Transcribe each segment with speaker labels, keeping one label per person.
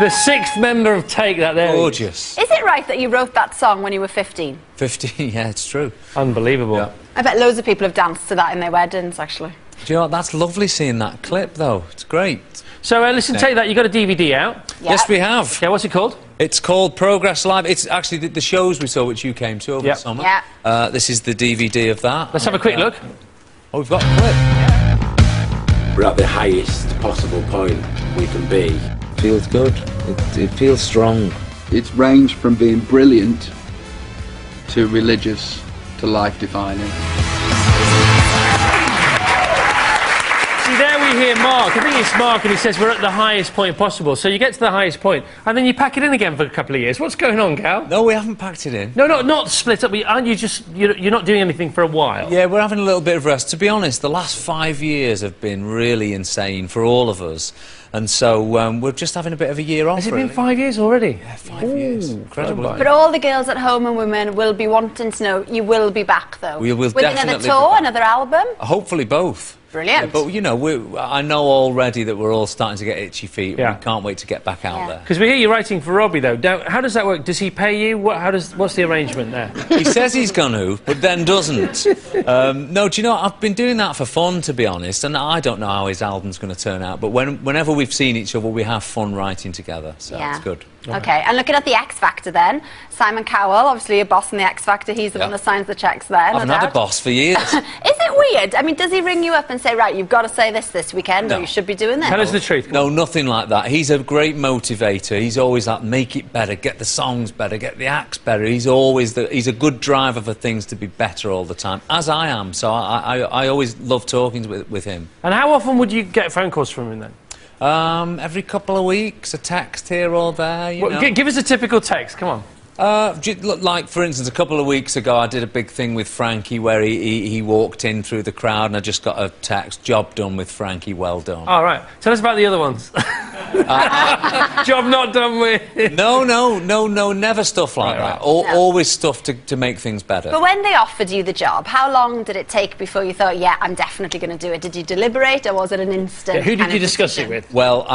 Speaker 1: The sixth member of Take That there.
Speaker 2: Gorgeous.
Speaker 3: Is it right that you wrote that song when you were 15?
Speaker 2: 15, yeah, it's true.
Speaker 1: Unbelievable.
Speaker 2: Yeah.
Speaker 3: I bet loads of people have danced to that in their weddings, actually.
Speaker 2: Do you know what? That's lovely seeing that clip, though. It's great.
Speaker 1: So, listen, Take That, you got a DVD out?
Speaker 3: Yep.
Speaker 2: Yes, we have.
Speaker 1: Yeah, what's it called?
Speaker 2: It's called Progress Live. It's actually the shows we saw, which you came to over the summer.
Speaker 3: Yeah.
Speaker 2: This is the DVD of that.
Speaker 1: Let's have a quick look.
Speaker 2: Oh, we've got a clip.
Speaker 4: We're at the highest possible point we can be.
Speaker 5: Feels good. It feels strong.
Speaker 6: It's ranged from being brilliant to religious to life-defining.
Speaker 1: See, there we hear Mark. I think it's Mark, and he says we're at the highest point possible. So you get to the highest point, and then you pack it in again for a couple of years. What's going on, Gal?
Speaker 2: No, we haven't packed it in.
Speaker 1: No, not split up. Aren't you just... You're not doing anything for a while?
Speaker 2: Yeah, we're having a little bit of rest. To be honest, the last 5 years have been really insane for all of us. And so we're just having a bit of a year off.
Speaker 1: Has it been 5 years already?
Speaker 2: Yeah, 5 years. Incredible.
Speaker 3: But all the girls at home and women will be wanting to know you will be back, though.
Speaker 2: We will
Speaker 3: with
Speaker 2: definitely
Speaker 3: another tour,
Speaker 2: be back.
Speaker 3: another album.
Speaker 2: Hopefully both.
Speaker 3: Brilliant.
Speaker 2: Yeah, but, you know, I know already that we're all starting to get itchy feet.
Speaker 1: Yeah.
Speaker 2: We can't wait to get back out there.
Speaker 1: Because we hear you writing for Robbie, though. Now, how does that work? Does he pay you? What's the arrangement there?
Speaker 2: He says he's going to, but then doesn't. No, do you know, I've been doing that for fun, to be honest, and I don't know how his album's going to turn out, but whenever we've seen each other, we have fun writing together, so it's good.
Speaker 3: OK, and looking at the X Factor then, Simon Cowell, obviously your boss in the X Factor, he's the one that signs the cheques there.
Speaker 2: I haven't had a boss for years.
Speaker 3: Is it weird? I mean, does he ring you up and say, right, you've got to say this weekend, or you should be doing this?
Speaker 1: Tell us the truth.
Speaker 2: No, nothing like that. He's a great motivator. He's always like, make it better, get the songs better, get the acts better. He's a good driver for things to be better all the time, as I am. So I always love talking with him.
Speaker 1: And how often would you get phone calls from him then?
Speaker 2: Every couple of weeks, a text here or there, you know.
Speaker 1: Give us a typical text, come on.
Speaker 2: Like, for instance, a couple of weeks ago, I did a big thing with Frankie where he walked in through the crowd and I just got a text, job done with Frankie, well done.
Speaker 1: All right. Tell us about the other ones. Job not done with...
Speaker 2: No, never stuff like that. Always stuff to make things better.
Speaker 3: But when they offered you the job, how long did it take before you thought, yeah, I'm definitely going to do it? Did you deliberate, or was it an instant?
Speaker 1: Yeah, who did you discuss it with?
Speaker 2: Well,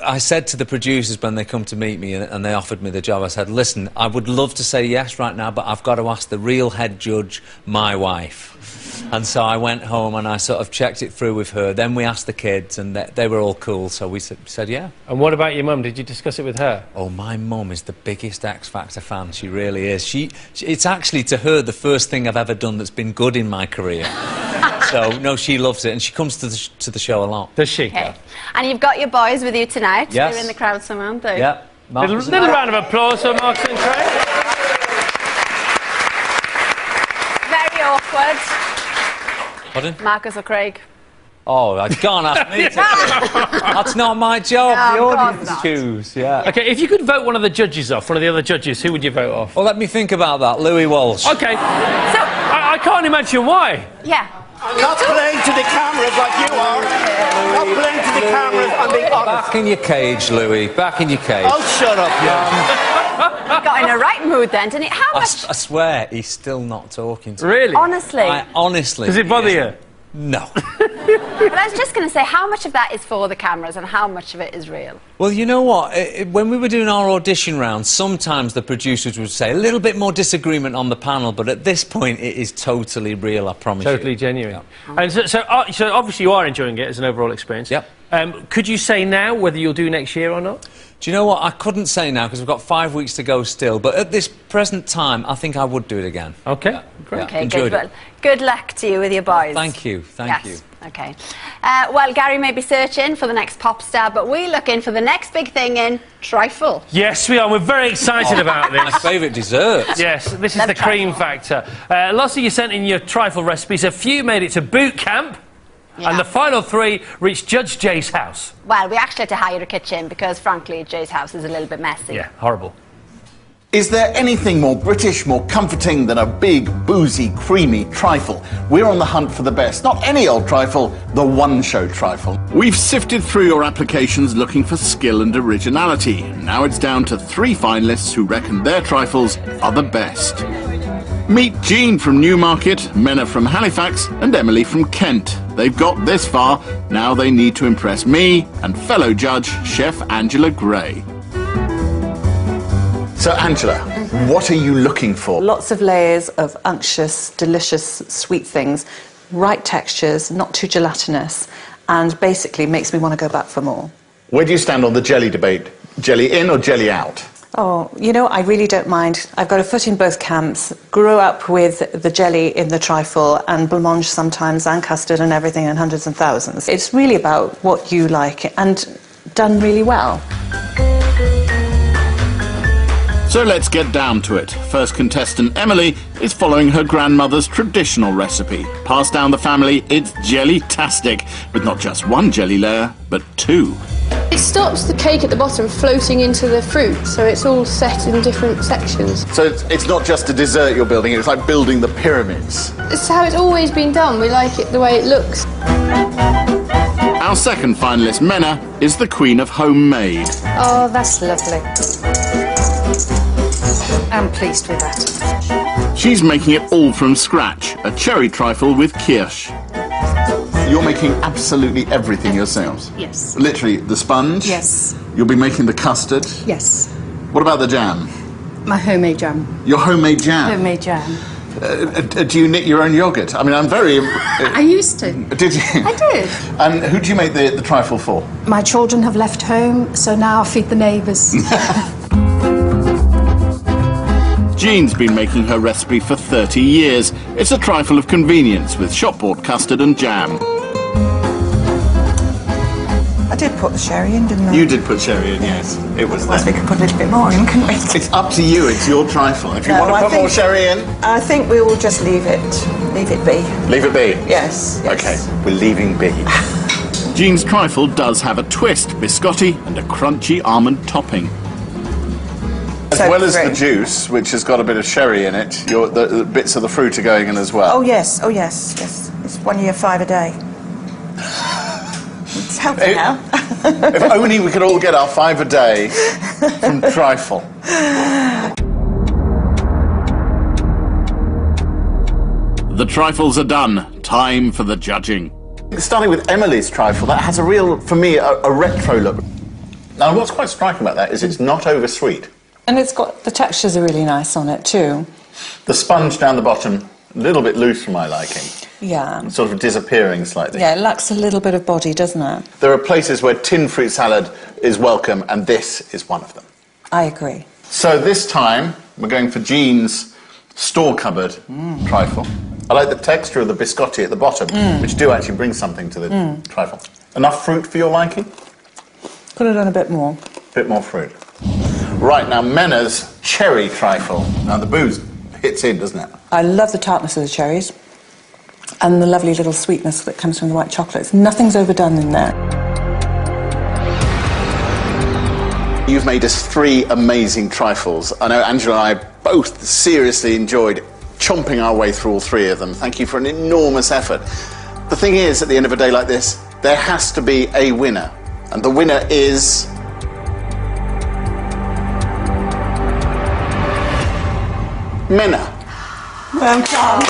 Speaker 2: I said to the producers when they come to meet me and they offered me the job, I said, listen, I would love to say yes right now, but I've got to ask the real head judge, my wife. And so I went home and I sort of checked it through with her. Then we asked the kids and they were all cool, so we said yeah.
Speaker 1: And what about your mum? Did you discuss it with her?
Speaker 2: Oh, my mum is the biggest X Factor fan. She really is. It's actually, to her, the first thing I've ever done that's been good in my career. So, no, she loves it, and she comes to the show a lot.
Speaker 1: Does she?
Speaker 3: Okay. And you've got your boys with you tonight.
Speaker 2: Yes.
Speaker 3: They're in the crowd somewhere, aren't they?
Speaker 2: Yeah.
Speaker 1: Little round of applause for Marcus and Craig.
Speaker 3: Very awkward.
Speaker 2: Pardon?
Speaker 3: Marcus or Craig?
Speaker 2: Oh, I can't ask me to. That's not my job.
Speaker 3: No,
Speaker 2: The audience choose, yeah.
Speaker 1: OK, if you could vote one of the judges off, one of the other judges, who would you vote off?
Speaker 2: Well, let me think about that. Louis Walsh.
Speaker 1: OK. So, I can't imagine why.
Speaker 3: Yeah.
Speaker 7: Not playing to the cameras like you are. Not playing to the cameras, I'm being honest.
Speaker 2: Back in your cage, Louis. Back in your cage.
Speaker 7: Oh, shut up, yeah.
Speaker 3: Got in a right mood then, didn't he? How much...
Speaker 2: I swear, he's still not talking to me.
Speaker 1: Really?
Speaker 3: Honestly?
Speaker 2: Honestly.
Speaker 1: Does it bother you?
Speaker 2: No.
Speaker 3: But I was just going to say, how much of that is for the cameras and how much of it is real?
Speaker 2: Well, you know what? When we were doing our audition rounds, sometimes the producers would say a little bit more disagreement on the panel, but at this point, it is totally real, I promise you.
Speaker 1: Totally genuine. Yeah. And so obviously you are enjoying it as an overall experience.
Speaker 2: Yep.
Speaker 1: Could you say now whether you'll do next year or not?
Speaker 2: Do you know what? I couldn't say now because we've got 5 weeks to go still, but at this present time, I think I would do it again.
Speaker 1: OK,
Speaker 2: yeah.
Speaker 1: great.
Speaker 3: OK,
Speaker 2: enjoyed
Speaker 3: good.
Speaker 2: it.
Speaker 3: Good luck to you with your boys.
Speaker 2: Thank you, thank you.
Speaker 3: OK. Well, Gary may be searching for the next pop star, but we're looking for the next big thing in trifle.
Speaker 1: Yes, we are. We're very excited about this.
Speaker 2: My favourite dessert.
Speaker 1: Yes, this is the cream factor. Lots of you sent in your trifle recipes. A few made it to boot camp. Yeah. And the final 3 reached Judge Jay's house.
Speaker 3: Well, we actually had to hire a kitchen because, frankly, Jay's house is a little bit messy.
Speaker 1: Yeah, horrible.
Speaker 8: Is there anything more British, more comforting than a big, boozy, creamy trifle? We're on the hunt for the best. Not any old trifle, the one-show trifle.
Speaker 9: We've sifted through your applications looking for skill and originality. Now it's down to 3 finalists who reckon their trifles are the best. Meet Jean from Newmarket, Menna from Halifax, and Emily from Kent. They've got this far, now they need to impress me and fellow judge, Chef Angela Gray.
Speaker 8: So, Angela, what are you looking for?
Speaker 10: Lots of layers of unctuous, delicious, sweet things, right textures, not too gelatinous, and basically makes me want to go back for more.
Speaker 8: Where do you stand on the jelly debate? Jelly in or jelly out?
Speaker 10: Oh, you know, I really don't mind. I've got a foot in both camps. Grew up with the jelly in the trifle and blancmange sometimes and custard and everything and hundreds and thousands. It's really about what you like and done really well.
Speaker 9: So let's get down to it. First contestant Emily is following her grandmother's traditional recipe. Passed down the family, it's jelly-tastic, with not just one jelly layer, but two.
Speaker 11: It stops the cake at the bottom floating into the fruit, so it's all set in different sections.
Speaker 8: So it's not just a dessert you're building, it's like building the pyramids.
Speaker 11: It's how it's always been done. We like it the way it looks.
Speaker 9: Our second finalist, Menna, is the queen of homemade.
Speaker 12: Oh, that's lovely. I'm pleased with that.
Speaker 9: She's making it all from scratch, a cherry trifle with kirsch.
Speaker 8: You're making absolutely everything yourselves?
Speaker 12: Yes.
Speaker 8: Literally, the sponge?
Speaker 12: Yes.
Speaker 8: You'll be making the custard?
Speaker 12: Yes.
Speaker 8: What about the jam?
Speaker 12: My homemade jam.
Speaker 8: Your homemade jam?
Speaker 12: Homemade jam.
Speaker 8: Do you knit your own yoghurt? I mean, I'm very...
Speaker 12: I used to.
Speaker 8: Did you?
Speaker 12: I did.
Speaker 8: And who do you make the trifle for?
Speaker 12: My children have left home, so now I feed the neighbours.
Speaker 9: Jean's been making her recipe for 30 years. It's a trifle of convenience with shop-bought custard and jam.
Speaker 10: I did put the sherry in, didn't I?
Speaker 8: You did put sherry in, yes. It was
Speaker 10: we could put a little bit more in, couldn't we?
Speaker 8: It's up to you, it's your trifle. If you want to put more sherry in...
Speaker 10: I think we will just leave it be.
Speaker 8: Leave it be?
Speaker 10: Yes.
Speaker 8: OK, we're leaving be.
Speaker 9: Jean's trifle does have a twist, biscotti and a crunchy almond topping.
Speaker 8: As well as the juice, which has got a bit of sherry in it, the bits of the fruit are going in as well.
Speaker 10: Oh, yes. Oh, yes. Yes. It's 1 year, 5 a day. It's helping now.
Speaker 8: If only we could all get our 5 a day from trifle.
Speaker 9: The trifles are done. Time for the judging.
Speaker 8: Starting with Emily's trifle, that has a real, for me, a retro look. Now, what's quite striking about that is it's not over sweet.
Speaker 10: And it's got, the textures are really nice on it too.
Speaker 8: The sponge down the bottom, a little bit loose for my liking.
Speaker 10: Yeah.
Speaker 8: Sort of disappearing slightly.
Speaker 10: Yeah, it lacks a little bit of body, doesn't it?
Speaker 8: There are places where tin fruit salad is welcome, and this is one of them.
Speaker 10: I agree.
Speaker 8: So this time, we're going for Jean's store cupboard trifle. I like the texture of the biscotti at the bottom, which do actually bring something to the trifle. Enough fruit for your liking?
Speaker 10: Could have done a bit more.
Speaker 8: Bit more fruit. Right, now Menna's cherry trifle. Now the booze hits in, doesn't it?
Speaker 10: I love the tartness of the cherries and the lovely little sweetness that comes from the white chocolates. Nothing's overdone in there.
Speaker 8: You've made us 3 amazing trifles. I know Angela and I both seriously enjoyed chomping our way through all 3 of them. Thank you for an enormous effort. The thing is, at the end of a day like this, there has to be a winner. And the winner is... Menna.
Speaker 10: Well done.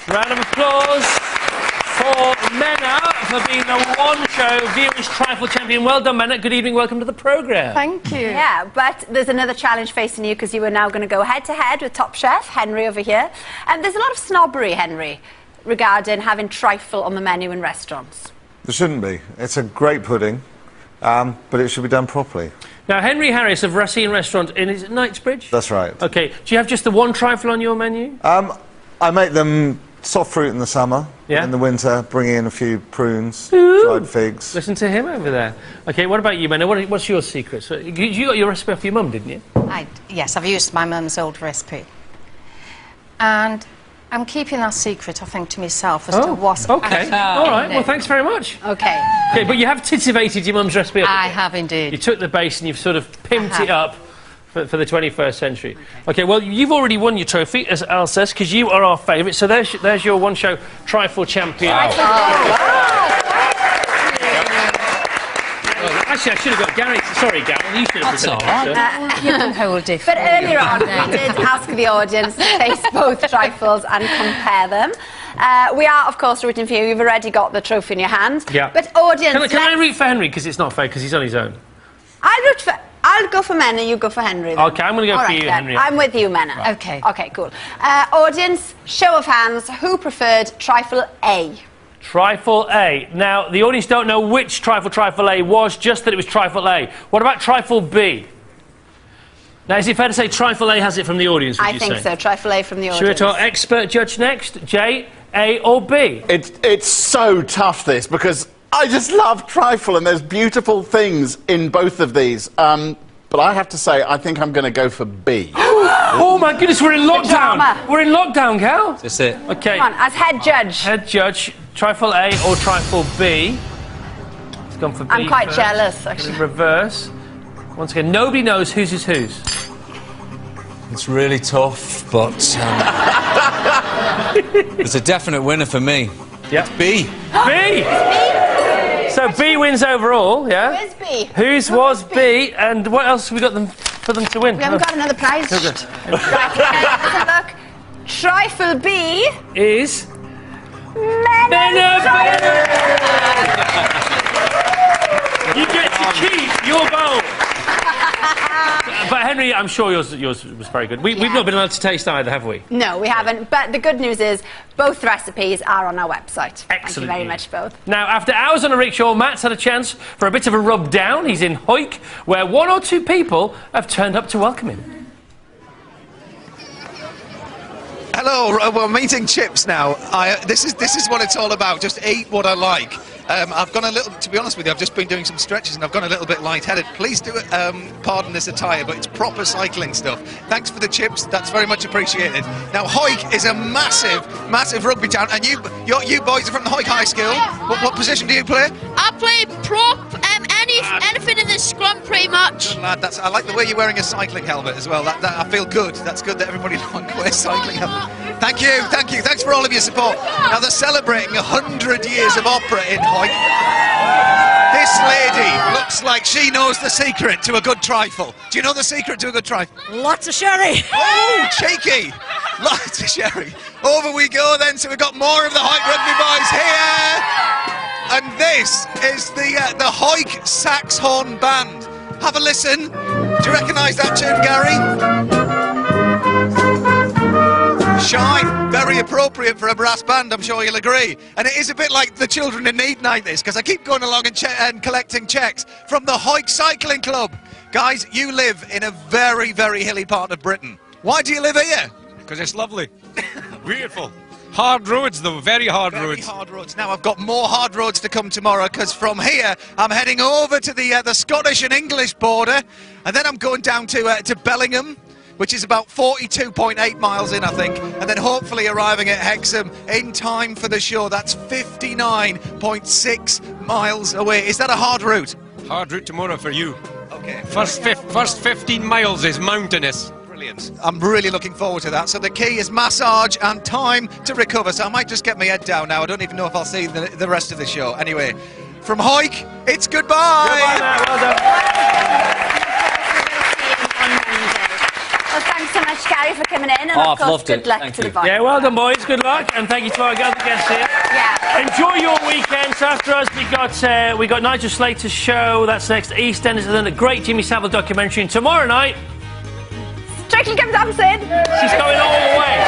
Speaker 1: Round of applause for Menna for being the one-show Viewers Trifle Champion. Well done, Menna. Good evening. Welcome to the programme.
Speaker 11: Thank you.
Speaker 3: Yeah, but there's another challenge facing you because you are now going to go head-to-head with top chef Henry over here. And there's a lot of snobbery, Henry, regarding having trifle on the menu in restaurants.
Speaker 13: There shouldn't be. It's a great pudding, but it should be done properly.
Speaker 1: Now, Henry Harris of Racine Restaurant in, is it Knightsbridge?
Speaker 13: That's right.
Speaker 1: OK. Do you have just the one trifle on your menu?
Speaker 13: I make them soft fruit in the summer.
Speaker 1: Yeah.
Speaker 13: In the winter, bring in a few prunes,
Speaker 1: Ooh.
Speaker 13: dried figs.
Speaker 1: Listen to him over there. OK, what about you, Menna? What's your secret? So, you got your recipe off your mum, didn't you?
Speaker 12: Yes, I've used my mum's old recipe. And I'm keeping that secret, I think, to myself as to what's
Speaker 1: OK.
Speaker 12: actually
Speaker 1: All right.
Speaker 12: in
Speaker 1: Well,
Speaker 12: it.
Speaker 1: thanks very much.
Speaker 12: OK.
Speaker 1: OK, but you have titivated your mum's recipe up.
Speaker 12: I have indeed.
Speaker 1: You took the base and you've sort of pimped it up for the 21st century. OK, well, you've already won your trophy, as Al says, because you are our favourite. So there's your one-show trifle champion. Wow. Actually, I should have got Gary. Sorry, Gary, you should have presented.
Speaker 12: You can hold it.
Speaker 3: But earlier on, we did ask the audience to taste both trifles and compare them. We are, of course, rooting for you. You've already got the trophy in your hand.
Speaker 1: Yeah.
Speaker 3: But audience...
Speaker 1: Can I root for Henry? Because it's not fair, because he's on his own.
Speaker 3: I'll go for Menna, you go for Henry. Then.
Speaker 1: OK, I'm going to go for you, Henry.
Speaker 3: I'm with you, Menna.
Speaker 1: Right.
Speaker 3: OK. OK, cool. Audience, show of hands, who preferred trifle A?
Speaker 1: Trifle A. Now, the audience don't know which trifle A was, just that it was trifle A. What about trifle B? Now, is it fair to say trifle A has it from the audience, would you say?
Speaker 3: I think so, trifle A from the audience.
Speaker 1: Should we talk expert judge next? J, A or B?
Speaker 8: It's so tough, this, because I just love trifle and there's beautiful things in both of these. But I have to say, I think I'm going to go for B.
Speaker 1: Oh my goodness, we're in lockdown. We're in lockdown, Cal.
Speaker 2: That's it.
Speaker 1: OK.
Speaker 3: Come on, as head judge.
Speaker 1: Head judge, trifle A or trifle B? It's gone for B.
Speaker 3: I'm quite
Speaker 1: first.
Speaker 3: jealous, actually.
Speaker 1: Reverse. Once again, nobody knows whose is whose.
Speaker 2: It's really tough, but there's a definite winner for me.
Speaker 1: Yeah.
Speaker 2: B.
Speaker 1: B! So B wins overall, yeah?
Speaker 3: Where's B?
Speaker 1: Whose was B, and what else have we got for them to win?
Speaker 3: We haven't got another prize. Right, let's have a look. Trifle B
Speaker 1: is...
Speaker 3: Menna.
Speaker 1: You get to keep your bowl. But Henry, I'm sure yours was very good. We've not been allowed to taste either, have we?
Speaker 3: No, we haven't. But the good news is both recipes are on our website.
Speaker 1: Excellent.
Speaker 3: Thank you very much, both.
Speaker 1: Now, after hours on a rickshaw, Matt's had a chance for a bit of a rub down. He's in Hawick, where 1 or 2 people have turned up to welcome him.
Speaker 14: Hello, we're meeting Chips now. This is what it's all about. Just eat what I like. I've gone a little, to be honest with you, I've just been doing some stretches and I've gone a little bit lightheaded. Please do pardon this attire, but it's proper cycling stuff. Thanks for the chips, that's very much appreciated. Now, Hawick is a massive, massive rugby town, and you boys are from the Hawick High School. What position do you play?
Speaker 15: I play prop, anything in the scrum, pretty much.
Speaker 14: Good lad, I like the way you're wearing a cycling helmet as well. I feel good. That's good that everybody wears cycling helmet. Thank you. Thanks for all of your support. Now, they're celebrating 100 years of opera in Hawick. This lady looks like she knows the secret to a good trifle. Do you know the secret to a good trifle?
Speaker 16: Lots of sherry.
Speaker 14: Oh, cheeky. Lots of sherry. Over we go then, so we've got more of the Hawick rugby boys here. And this is the Hawick Saxhorn Band. Have a listen. Do you recognise that tune, Gary? Shy, very appropriate for a brass band, I'm sure you'll agree. And it is a bit like the Children in Need night, this, because I keep going along and collecting cheques from the Hawick Cycling Club. Guys, you live in a very, very hilly part of Britain. Why do you live here?
Speaker 17: Because it's lovely. Beautiful. Hard roads, though, very hard roads.
Speaker 14: Very hard roads. Now, I've got more hard roads to come tomorrow, because from here, I'm heading over to the Scottish and English border, and then I'm going down to Bellingham, which is about 42.8 miles in, I think, and then hopefully arriving at Hexham in time for the show. That's 59.6 miles away. Is that a hard route?
Speaker 17: Hard route tomorrow for you.
Speaker 14: Okay.
Speaker 17: First 15 miles is mountainous.
Speaker 14: Brilliant. I'm really looking forward to that. So the key is massage and time to recover. So I might just get my head down now. I don't even know if I'll see the rest of the show. Anyway, from Hawick, it's goodbye.
Speaker 1: Goodbye, Matt. Well done.
Speaker 3: Well, thanks so much, Gary, for coming in, and of course, good luck to the boys.
Speaker 1: Yeah, well done, boys. Good luck, and thank you to our other guests here.
Speaker 3: Yeah.
Speaker 1: Enjoy your weekend. So after us, we got Nigel Slater's show. That's next. EastEnders, and then a great Jimmy Savile documentary. And tomorrow night,
Speaker 3: Strictly Come Dancing.
Speaker 1: She's going all the way.